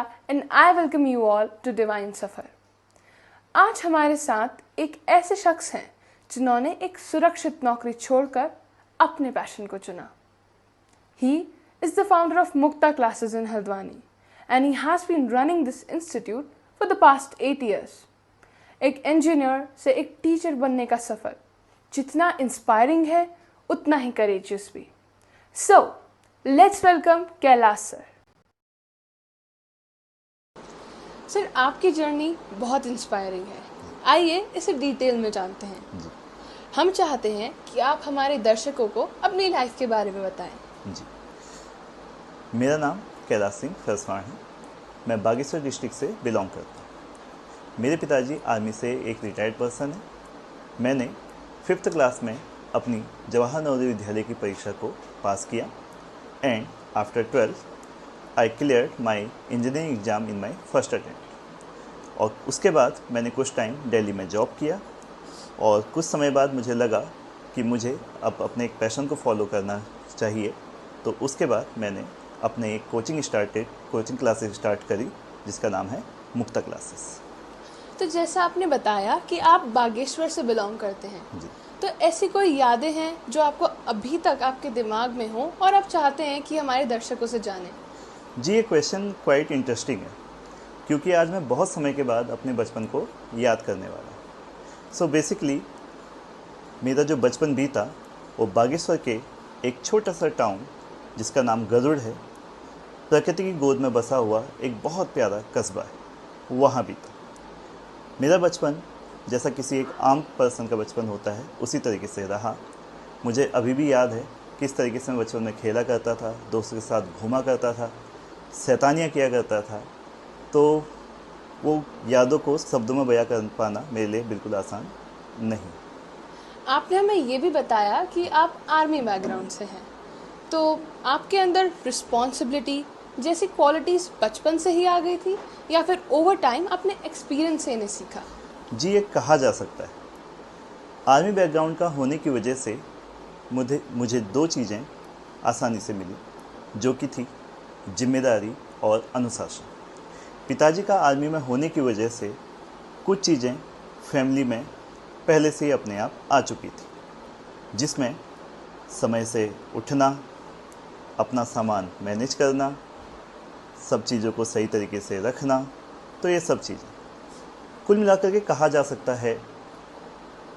and I welcome you all to Divine सफ़र। आज हमारे साथ एक ऐसे शख्स हैं जिन्होंने एक सुरक्षित नौकरी छोड़कर अपने पैशन को चुना। He is the founder of Mukta Classes in Haldwani and he has been running this institute for the past 8 years। एक इंजीनियर से एक टीचर बनने का सफ़र जितना इंस्पायरिंग है उतना ही करेजियस भी। So, let's welcome Kailash sir. Sir, आपकी जर्नी बहुत इंस्पायरिंग है। आइए इसे डिटेल में जानते हैं। हम चाहते हैं कि आप हमारे दर्शकों को अपनी लाइफ के बारे में बताएं। जी, मेरा नाम कैलाश सिंह फरसवान है। मैं बागेश्वर डिस्ट्रिक्ट से बिलोंग करता हूँ। मेरे पिताजी आर्मी से एक रिटायर्ड पर्सन है। मैंने 5th क्लास में अपनी जवाहर नवोदय विद्यालय की परीक्षा को पास किया and after 12th I cleared my engineering exam in my first attempt. और उसके बाद मैंने कुछ टाइम दिल्ली में जॉब किया और कुछ समय बाद मुझे लगा कि मुझे अब अपने एक पैशन को फॉलो करना चाहिए। तो उसके बाद मैंने अपने एक कोचिंग क्लासेस स्टार्ट करी जिसका नाम है मुक्ता क्लासेस। तो जैसा आपने बताया कि आप बागेश्वर से बिलोंग करते हैं, जी, तो ऐसी कोई यादें हैं जो आपको अभी तक आपके दिमाग में हो और आप चाहते हैं कि हमारे दर्शकों से जानें? जी, ये क्वेश्चन क्वाइट इंटरेस्टिंग है क्योंकि आज मैं बहुत समय के बाद अपने बचपन को याद करने वाला हूँ। सो बेसिकली मेरा जो बचपन बीता वो बागेश्वर के एक छोटा सा टाउन जिसका नाम गरुड़ है, प्रकृति की गोद में बसा हुआ एक बहुत प्यारा कस्बा है, वहाँ बीता। मेरा बचपन जैसा किसी एक आम पर्सन का बचपन होता है उसी तरीके से रहा। मुझे अभी भी याद है किस तरीके से मैं बचपन में खेला करता था, दोस्तों के साथ घूमा करता था, शैतानियाँ किया करता था। तो वो यादों को शब्दों में बयां कर पाना मेरे लिए बिल्कुल आसान नहीं। आपने हमें ये भी बताया कि आप आर्मी बैकग्राउंड से हैं, तो आपके अंदर रिस्पॉन्सिबिलिटी जैसी क्वालिटीज़ बचपन से ही आ गई थी या फिर ओवर टाइम आपने एक्सपीरियंस से इन्हें सीखा? जी, ये कहा जा सकता है। आर्मी बैकग्राउंड का होने की वजह से मुझे 2 चीज़ें आसानी से मिली, जो कि थी जिम्मेदारी और अनुशासन। पिताजी का आर्मी में होने की वजह से कुछ चीज़ें फैमिली में पहले से ही अपने आप आ चुकी थी, जिसमें समय से उठना, अपना सामान मैनेज करना, सब चीज़ों को सही तरीके से रखना। तो ये सब चीज़ें कुल मिलाकर के कहा जा सकता है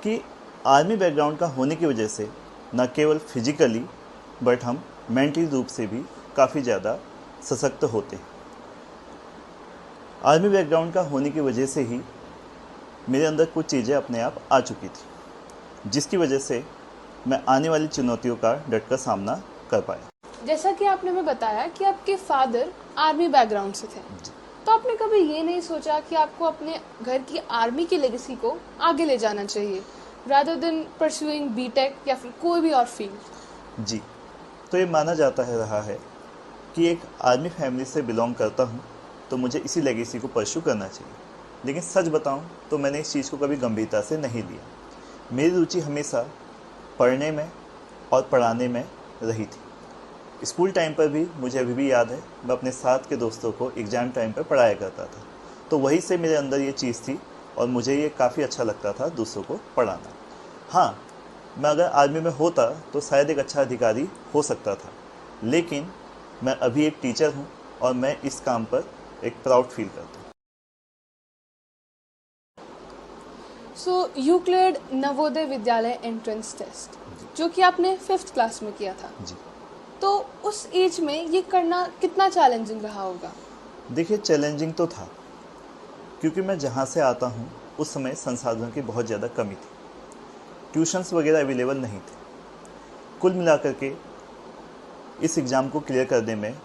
कि आर्मी बैकग्राउंड का होने की वजह से न केवल फिजिकली बट हम मेंटली रूप से भी काफ़ी ज़्यादा सशक्त होते हैं। आर्मी बैकग्राउंड का होने की वजह से ही मेरे अंदर कुछ चीज़ें अपने आप आ चुकी थी, जिसकी वजह से मैं आने वाली चुनौतियों का डट कर सामना कर पाया। जैसा कि आपने हमें बताया कि आपके फादर आर्मी बैकग्राउंड से थे, तो आपने कभी ये नहीं सोचा कि आपको अपने घर की आर्मी की लेगेसी को आगे ले जाना चाहिए rather than pursuing बीटेक या फिर कोई भी और फील्ड? जी, तो ये माना जाता है रहा है कि एक आर्मी फैमिली से बिलोंग करता हूँ तो मुझे इसी लेगेसी को परस्यू करना चाहिए। लेकिन सच बताऊँ तो मैंने इस चीज़ को कभी गंभीरता से नहीं लिया। मेरी रुचि हमेशा पढ़ने में और पढ़ाने में रही थी। स्कूल टाइम पर भी मुझे अभी भी याद है मैं अपने साथ के दोस्तों को एग्ज़ाम टाइम पर पढ़ाया करता था। तो वहीं से मेरे अंदर ये चीज़ थी और मुझे ये काफ़ी अच्छा लगता था दूसरों को पढ़ाना। हाँ, मैं अगर आर्मी में होता तो शायद एक अच्छा अधिकारी हो सकता था, लेकिन मैं अभी एक टीचर हूँ और मैं इस काम पर एक प्राउड फील करता हूँ। So you cleared Navodaya Vidyalaya entrance test, जो कि आपने 5th क्लास में किया था। जी, तो उस एज में ये करना कितना चैलेंजिंग रहा होगा? देखिए, चैलेंजिंग तो था क्योंकि मैं जहाँ से आता हूँ उस समय संसाधनों की बहुत ज़्यादा कमी थी, ट्यूशन्स वगैरह अवेलेबल नहीं थे। कुल मिलाकर के इस एग्ज़ाम को क्लियर करने में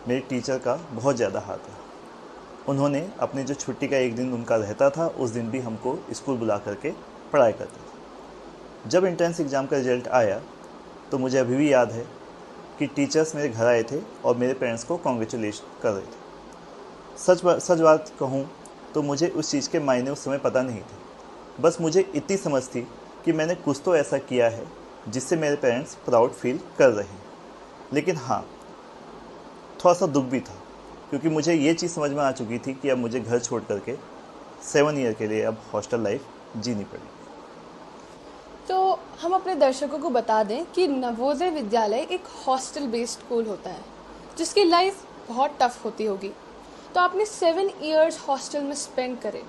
मेरे टीचर का बहुत ज़्यादा हाथ रहा। उन्होंने अपने जो छुट्टी का एक दिन उनका रहता था उस दिन भी हमको स्कूल बुला करके पढ़ाई करते थे। जब एंट्रेंस एग्ज़ाम का रिजल्ट आया तो मुझे अभी भी याद है कि टीचर्स मेरे घर आए थे और मेरे पेरेंट्स को कॉन्ग्रेचुलेशन कर रहे थे। सच बात कहूँ तो मुझे उस चीज़ के मायने उस समय पता नहीं थे। बस मुझे इतनी समझ थी कि मैंने कुछ तो ऐसा किया है जिससे मेरे पेरेंट्स प्राउड फील कर रहे हैं। लेकिन हाँ, थोड़ा सा दुख भी था क्योंकि मुझे ये चीज़ समझ में आ चुकी थी कि अब मुझे घर छोड़ करके 7 ईयर के लिए अब हॉस्टल लाइफ जीनी पड़ेगी। तो हम अपने दर्शकों को बता दें कि नवोदय विद्यालय एक हॉस्टल बेस्ड स्कूल होता है जिसकी लाइफ बहुत टफ होती होगी। तो आपने 7 इयर्स हॉस्टल में स्पेंड करे,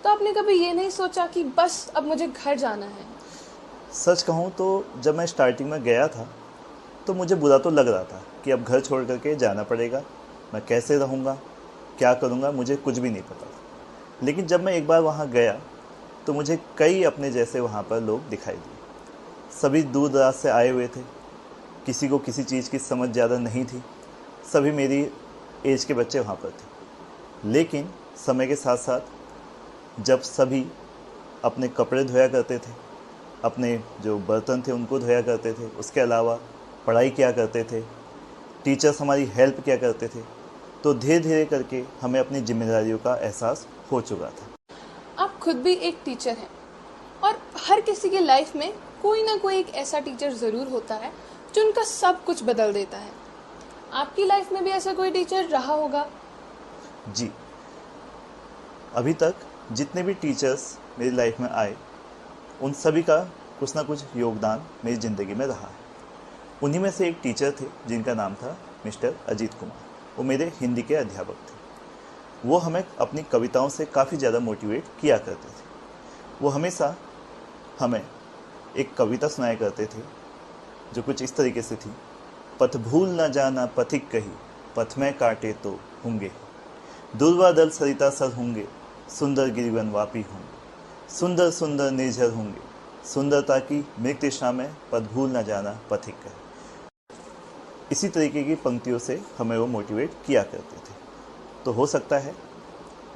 तो आपने कभी ये नहीं सोचा कि बस अब मुझे घर जाना है? सच कहूँ तो जब मैं स्टार्टिंग में गया था तो मुझे बुरा तो लग रहा था कि अब घर छोड़ करके जाना पड़ेगा, मैं कैसे रहूँगा, क्या करूँगा, मुझे कुछ भी नहीं पता था। लेकिन जब मैं एक बार वहाँ गया तो मुझे कई अपने जैसे वहाँ पर लोग दिखाई दिए। सभी दूर दराज से आए हुए थे, किसी को किसी चीज़ की समझ ज़्यादा नहीं थी, सभी मेरी एज के बच्चे वहाँ पर थे। लेकिन समय के साथ साथ जब सभी अपने कपड़े धोया करते थे, अपने जो बर्तन थे उनको धोया करते थे, उसके अलावा पढ़ाई किया करते थे, टीचर्स हमारी हेल्प किया करते थे, तो धीरे धीरे करके हमें अपनी जिम्मेदारियों का एहसास हो चुका था। आप खुद भी एक टीचर हैं और हर किसी की लाइफ में कोई ना कोई एक ऐसा टीचर ज़रूर होता है जो उनका सब कुछ बदल देता है। आपकी लाइफ में भी ऐसा कोई टीचर रहा होगा? जी, अभी तक जितने भी टीचर्स मेरी लाइफ में आए उन सभी का कुछ ना कुछ योगदान मेरी ज़िंदगी में रहा है। उन्हीं में से एक टीचर थे जिनका नाम था मिस्टर अजीत कुमार। वो मेरे हिंदी के अध्यापक थे। वो हमें अपनी कविताओं से काफ़ी ज़्यादा मोटिवेट किया करते थे। वो हमेशा हमें एक कविता सुनाया करते थे जो कुछ इस तरीके से थी: पथ भूल न जाना पथिक कही, पथ में काटे तो होंगे, दुर्वादल सरिता सर होंगे, सुंदर गिरिवन वापी होंगे, सुंदर सुंदर निर्झर होंगे, सुंदरता की मृगतृष्णा में पथ भूल न जाना पथिक कही। इसी तरीके की पंक्तियों से हमें वो मोटिवेट किया करते थे। तो हो सकता है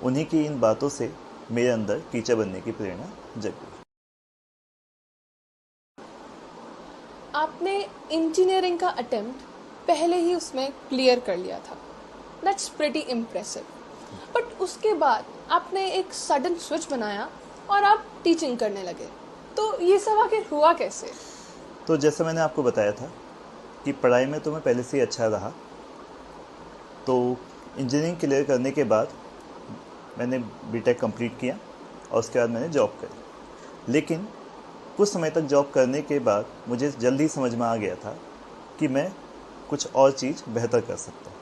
उन्हीं की इन बातों से मेरे अंदर टीचर बनने की प्रेरणा जग गई। आपने इंजीनियरिंग का अटेम्प्ट पहले ही उसमें क्लियर कर लिया था। That's pretty impressive. बट उसके बाद आपने एक सडन स्विच बनाया और आप टीचिंग करने लगे। तो ये सब आखिर हुआ कैसे? तो जैसा मैंने आपको बताया था कि पढ़ाई में तो मैं पहले से ही अच्छा रहा, तो इंजीनियरिंग क्लियर करने के बाद मैंने बीटेक कंप्लीट किया और उसके बाद मैंने जॉब करी। लेकिन कुछ समय तक जॉब करने के बाद मुझे जल्दी समझ में आ गया था कि मैं कुछ और चीज़ बेहतर कर सकता हूँ।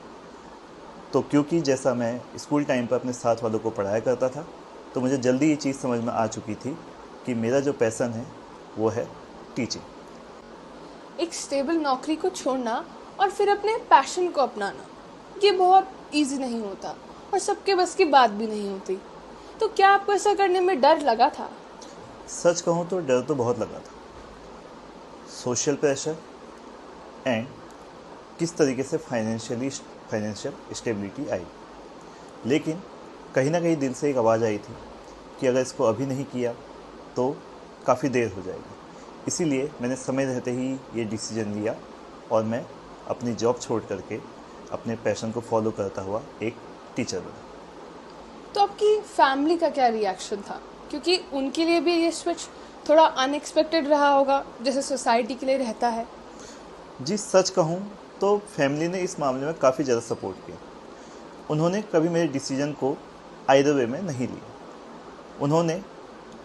तो क्योंकि जैसा मैं स्कूल टाइम पर अपने साथ वालों को पढ़ाया करता था, तो मुझे जल्दी ये चीज़ समझ में आ चुकी थी कि मेरा जो पैसन है वो है टीचिंग। एक स्टेबल नौकरी को छोड़ना और फिर अपने पैशन को अपनाना, ये बहुत इजी नहीं होता और सबके बस की बात भी नहीं होती। तो क्या आपको ऐसा करने में डर लगा था? सच कहूँ तो डर तो बहुत लगा था। सोशल प्रेशर एंड किस तरीके से फाइनेंशियल स्टेबिलिटी आई। लेकिन कहीं ना कहीं दिल से एक आवाज़ आई थी कि अगर इसको अभी नहीं किया तो काफ़ी देर हो जाएगी। इसीलिए मैंने समय रहते ही ये डिसीजन लिया और मैं अपनी जॉब छोड़ करके अपने पैशन को फॉलो करता हुआ एक टीचर बना। तो आपकी फैमिली का क्या रिएक्शन था? क्योंकि उनके लिए भी ये स्विच थोड़ा अनएक्सपेक्टेड रहा होगा, जैसे सोसाइटी के लिए रहता है। जी, सच कहूँ तो फैमिली ने इस मामले में काफ़ी ज़्यादा सपोर्ट किया। उन्होंने कभी मेरे डिसीजन को आइदर वे में नहीं लिया। उन्होंने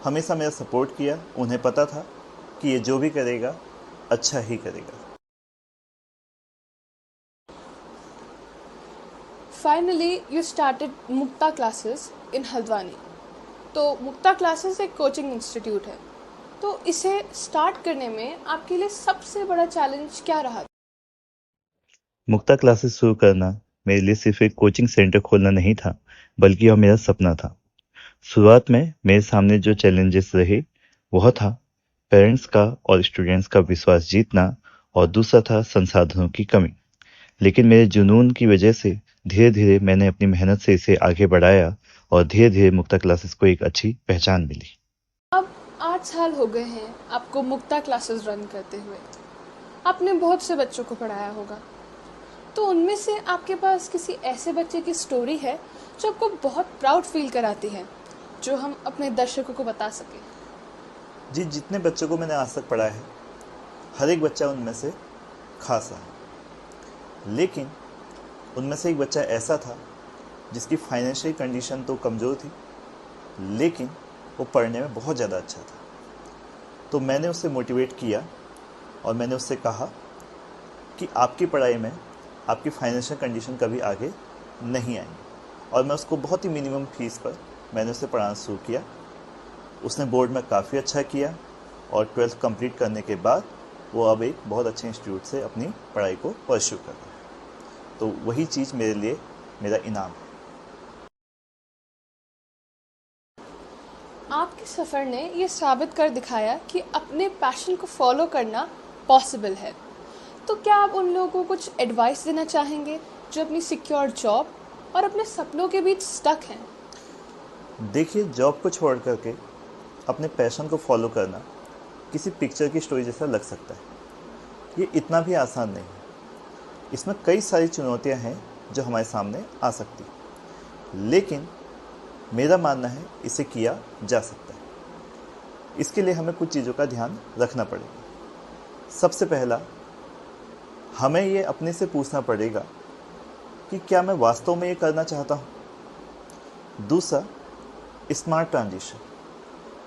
हमेशा मेरा सपोर्ट किया। उन्हें पता था कि ये जो भी करेगा अच्छा ही करेगा। Finally you started Mukta classes in Haldwani. तो मुक्ता क्लासेस एक कोचिंग इंस्टीट्यूट है, तो इसे स्टार्ट करने में आपके लिए सबसे बड़ा चैलेंज क्या रहा? मुक्ता क्लासेस शुरू करना मेरे लिए सिर्फ एक कोचिंग सेंटर खोलना नहीं था, बल्कि यह मेरा सपना था। शुरुआत में मेरे सामने जो चैलेंजेस रहे वह था पेरेंट्स का और स्टूडेंट्स का विश्वास जीतना, और दूसरा था संसाधनों की कमी। लेकिन मेरे जुनून की वजह से धीरे धीरे मैंने अपनी मेहनत से इसे आगे बढ़ाया और धीरे धीरे मुक्ता क्लासेस को एक अच्छी पहचान मिली। अब 8 साल हो गए हैं आपको मुक्ता क्लासेस रन करते हुए। आपने बहुत से बच्चों को पढ़ाया होगा, तो उनमें से आपके पास किसी ऐसे बच्चे की स्टोरी है जो आपको बहुत प्राउड फील कराती है, जो हम अपने दर्शकों को बता सकें? जी, जितने बच्चों को मैंने आज तक पढ़ाया है, हर एक बच्चा उनमें से खास रहा। लेकिन उनमें से एक बच्चा ऐसा था जिसकी फाइनेंशियल कंडीशन तो कमज़ोर थी, लेकिन वो पढ़ने में बहुत ज़्यादा अच्छा था। तो मैंने उससे मोटिवेट किया और मैंने उससे कहा कि आपकी पढ़ाई में आपकी फाइनेंशियल कंडीशन कभी आगे नहीं आएंगी, और मैं उसको बहुत ही मिनिमम फीस पर मैंने उसे पढ़ाना शुरू किया। उसने बोर्ड में काफ़ी अच्छा किया और 12th कंप्लीट करने के बाद वो अब एक बहुत अच्छे इंस्टीट्यूट से अपनी पढ़ाई को परस्यू कर रहा है। तो वही चीज़ मेरे लिए मेरा इनाम है। आपके सफ़र ने ये साबित कर दिखाया कि अपने पैशन को फॉलो करना पॉसिबल है। तो क्या आप उन लोगों को कुछ एडवाइस देना चाहेंगे जो अपनी सिक्योर जॉब और अपने सपनों के बीच स्टक हैं? देखिए, जॉब को छोड़ करके अपने पैशन को फॉलो करना किसी पिक्चर की स्टोरी जैसा लग सकता है। ये इतना भी आसान नहीं है। इसमें कई सारी चुनौतियां हैं जो हमारे सामने आ सकती, लेकिन मेरा मानना है इसे किया जा सकता है। इसके लिए हमें कुछ चीज़ों का ध्यान रखना पड़ेगा। सबसे पहला, हमें ये अपने से पूछना पड़ेगा कि क्या मैं वास्तव में ये करना चाहता हूँ। दूसरा, स्मार्ट ट्रांजिशन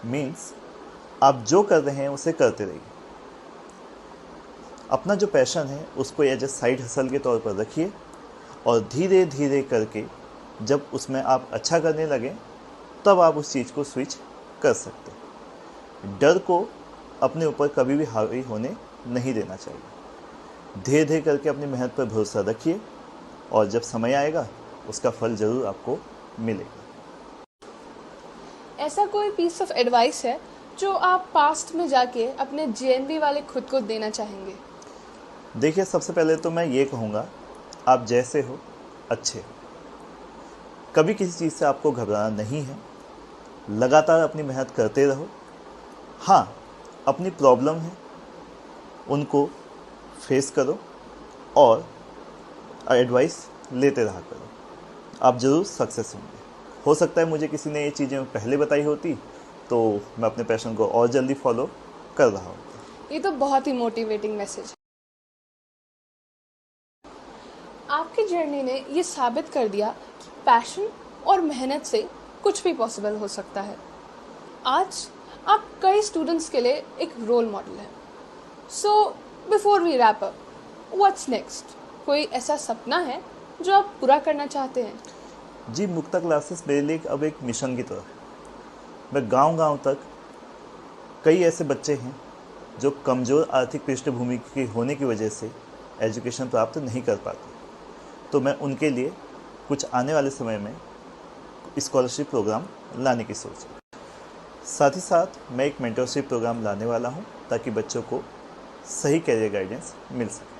मीन्स आप जो कर रहे हैं उसे करते रहिए। अपना जो पैशन है उसको एज ए साइड हसल के तौर पर रखिए और धीरे धीरे करके जब उसमें आप अच्छा करने लगें तब आप उस चीज़ को स्विच कर सकते हैं। डर को अपने ऊपर कभी भी हावी होने नहीं देना चाहिए। धीरे धीरे करके अपनी मेहनत पर भरोसा रखिए और जब समय आएगा उसका फल ज़रूर आपको मिलेगा। ऐसा कोई पीस ऑफ एडवाइस है जो आप पास्ट में जाके अपने जेएनवी वाले खुद को देना चाहेंगे? देखिए, सबसे पहले तो मैं ये कहूँगा, आप जैसे हो अच्छे हो। कभी किसी चीज़ से आपको घबराना नहीं है। लगातार अपनी मेहनत करते रहो। हाँ, अपनी प्रॉब्लम है उनको फेस करो और एडवाइस लेते रहा करो। आप ज़रूर सक्सेस होंगे। हो सकता है मुझे किसी ने ये चीज़ें पहले बताई होती तो मैं अपने पैशन को और जल्दी फॉलो कर रहा हूँ। ये तो बहुत ही मोटिवेटिंग मैसेज है। आपकी जर्नी ने ये साबित कर दिया कि पैशन और मेहनत से कुछ भी पॉसिबल हो सकता है। आज आप कई स्टूडेंट्स के लिए एक रोल मॉडल हैं। So before we wrap up, what's next? कोई ऐसा सपना है जो आप पूरा करना चाहते हैं? जी, मुक्ता क्लासेस मेरे लिए अब एक मिशन की तरह है। मैं गांव-गांव तक कई ऐसे बच्चे हैं जो कमज़ोर आर्थिक पृष्ठभूमि के होने की वजह से एजुकेशन प्राप्त नहीं कर पाते। तो मैं उनके लिए कुछ आने वाले समय में स्कॉलरशिप प्रोग्राम लाने की सोच है। साथ ही साथ मैं एक मेंटरशिप प्रोग्राम लाने वाला हूं ताकि बच्चों को सही कैरियर गाइडेंस मिल सके।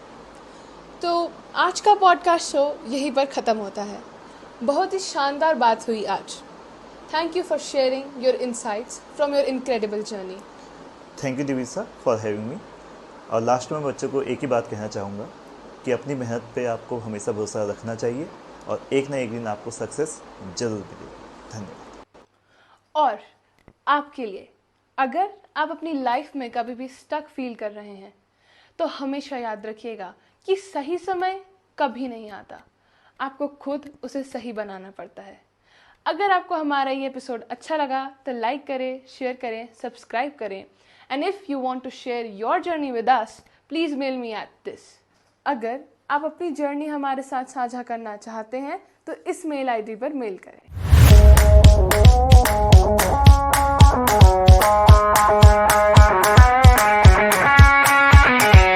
तो आज का पॉडकास्ट शो यहीं पर ख़त्म होता है। बहुत ही शानदार बात हुई आज। Thank you for sharing your insights from your incredible journey. Thank you Divisa for having me. और लास्ट में बच्चों को एक ही बात कहना चाहूँगा कि अपनी मेहनत पे आपको हमेशा भरोसा रखना चाहिए और एक ना एक दिन आपको सक्सेस जरूर मिलेगी। धन्यवाद। और आपके लिए, अगर आप अपनी लाइफ में कभी भी स्टक फील कर रहे हैं तो हमेशा याद रखिएगा कि सही समय कभी नहीं आता, आपको खुद उसे सही बनाना पड़ता है। अगर आपको हमारा ये एपिसोड अच्छा लगा तो लाइक करें, शेयर करें, सब्सक्राइब करें। And if you want to share your journey with us, please mail me at this. अगर आप अपनी जर्नी हमारे साथ साझा करना चाहते हैं तो इस मेल आईडी पर मेल करें।